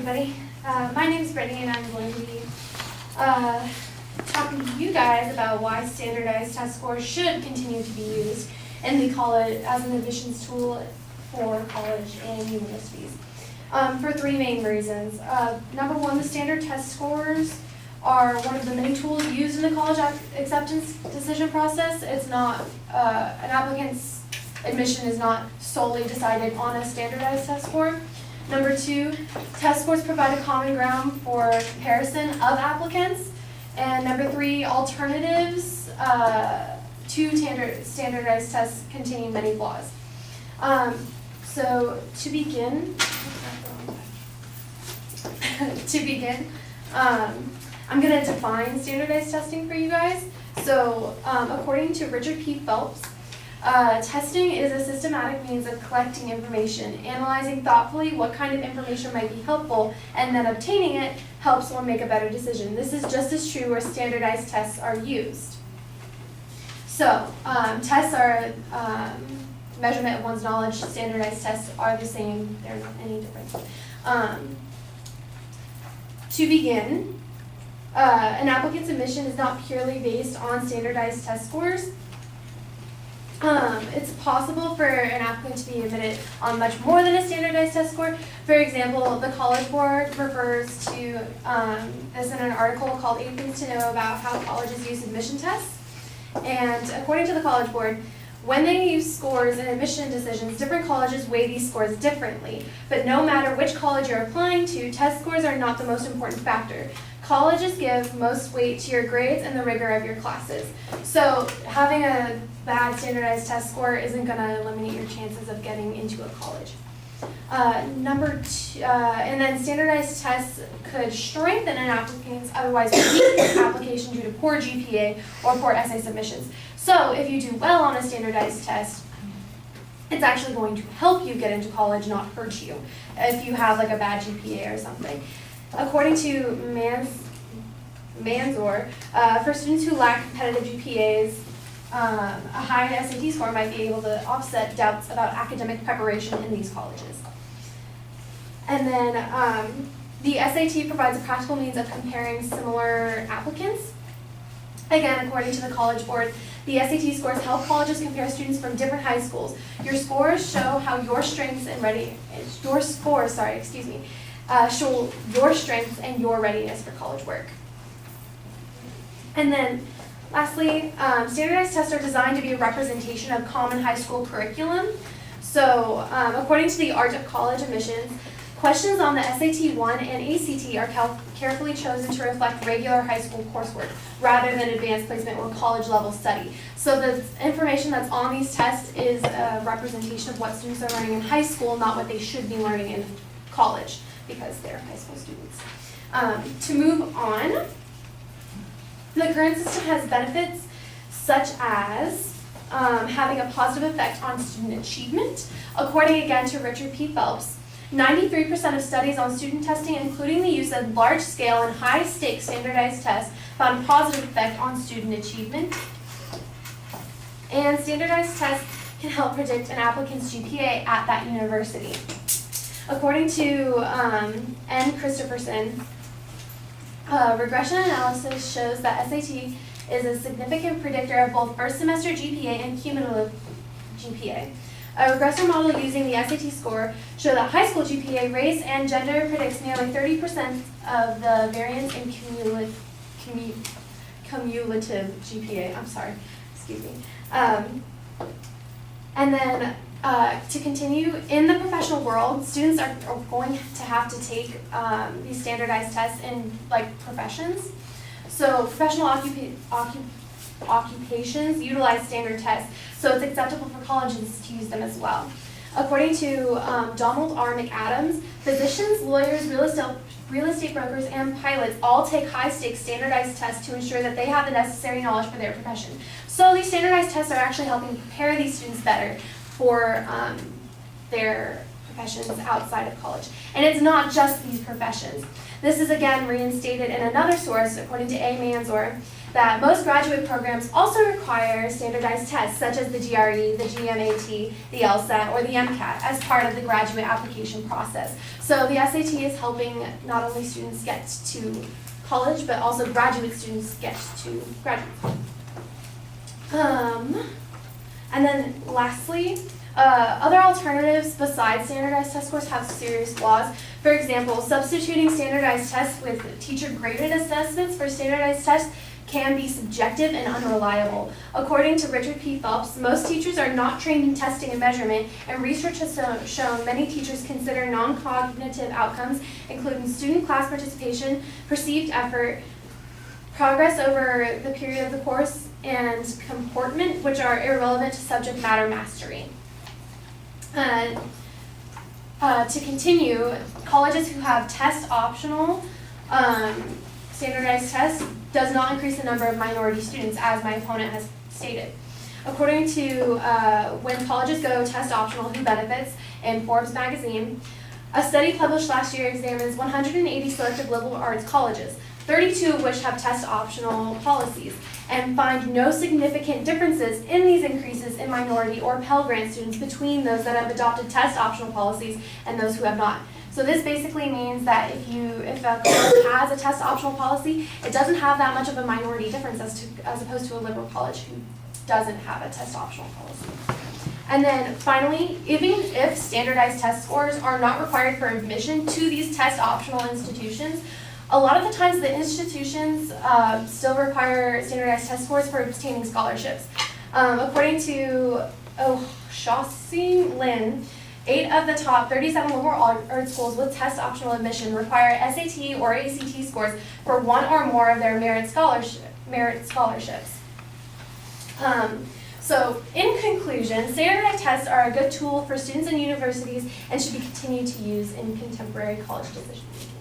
everybody. My name is Brittany, and I'm going to be talking to you guys about why standardized test scores should continue to be used in the college as an admissions tool for college and universities. For three main reasons. Number one, the standard test scores are one of the many tools used in the college acceptance decision process. It's not, an applicant's admission is not solely decided on a standardized test score. Number two, test scores provide a common ground for comparison of applicants. And number three, alternatives to standardized tests contain many flaws. So to begin, I'm going to define standardized testing for you guys. So according to Richard P. Phelps, testing is a systematic means of collecting information, analyzing thoughtfully what kind of information might be helpful, and then obtaining it helps one make a better decision. This is just as true where standardized tests are used. So tests are measurement of one's knowledge. Standardized tests are the same. They're not any different. To begin, an applicant's admission is not purely based on standardized test scores. It's possible for an applicant to be admitted on much more than a standardized test score. For example, the College Board refers to this in an article called 8 Things to Know About How Colleges Use Admission Tests. And according to the College Board, when they use scores in admission decisions, different colleges weigh these scores differently. But no matter which college you're applying to, test scores are not the most important factor. Colleges give most weight to your grades and the rigor of your classes. So having a bad standardized test score isn't going to eliminate your chances of getting into a college. Number two, and then standardized tests could strengthen an applicant's otherwise weak application due to poor GPA or poor essay submissions. So if you do well on a standardized test, it's actually going to help you get into college, not hurt you, if you have like a bad GPA or something. According to Manzor, for students who lack competitive GPAs, a high SAT score might be able to offset doubts about academic preparation in these colleges. And then the SAT provides a practical means of comparing similar applicants. Again, according to the College Board, the SAT scores help colleges compare students from different high schools. Your scores show how your strengths and show your strengths and your readiness for college work. And then lastly, standardized tests are designed to be a representation of common high school curriculum. So according to the Art of College Admissions, questions on the SAT-1 and ACT are carefully chosen to reflect regular high school coursework rather than advanced placement or college level study. So the information that's on these tests is a representation of what students are learning in high school, not what they should be learning in college, because they're high school students. To move on, the current system has benefits such as having a positive effect on student achievement. According again to Richard P. Phelps, 93% of studies on student testing, including the use of large-scale and high-stakes standardized tests, found a positive effect on student achievement. And standardized tests can help predict an applicant's GPA at that university. According to N. Christopherson, regression analysis shows that SAT is a significant predictor of both first semester GPA and cumulative GPA. A regressor model using the SAT score showed that high school GPA, race, and gender predicts nearly 30% of the variance in cumulative GPA. I'm sorry, excuse me. And then to continue, in the professional world, students are going to have to take these standardized tests in like professions. So professional occupations utilize standard tests, so it's acceptable for colleges to use them as well. According to Donald R. McAdams, physicians, lawyers, real estate brokers, and pilots all take high-stakes standardized tests to ensure that they have the necessary knowledge for their profession. So these standardized tests are actually helping prepare these students better for their professions outside of college. And it's not just these professions. This is again reinstated in another source, according to A. Manzor. that most graduate programs also require standardized tests such as the GRE, the GMAT, the LSAT, or the MCAT as part of the graduate application process. So the SAT is helping not only students get to college, but also graduate students get to graduate school. And then lastly, other alternatives besides standardized test scores have serious flaws. For example, substituting standardized tests with teacher-graded assessments for standardized tests can be subjective and unreliable. According to Richard P. Phelps, most teachers are not trained in testing and measurement, and research has shown many teachers consider non-cognitive outcomes, including student class participation, perceived effort, progress over the period of the course, and comportment, which are irrelevant to subject matter mastery. To continue, colleges who have test-optional standardized tests does not increase the number of minority students, as my opponent has stated. According to When Colleges Go Test-Optional, Who Benefits in Forbes magazine, a study published last year examines 180 selected liberal arts colleges, 32 of which have test-optional policies, and find no significant differences in these increases in minority or Pell Grant students between those that have adopted test-optional policies and those who have not. So this basically means that if a college has a test-optional policy, it doesn't have that much of a minority difference as opposed to a liberal college who doesn't have a test-optional policy. And then finally, even if standardized test scores are not required for admission to these test-optional institutions, a lot of the times the institutions still require standardized test scores for obtaining scholarships. According to O'Shaughnessy Lynn, 8 of the top 37 liberal arts schools with test-optional admission require SAT or ACT scores for one or more of their merit scholarships. So, in conclusion, standardized tests are a good tool for students and universities and should be continued to use in contemporary college decision making.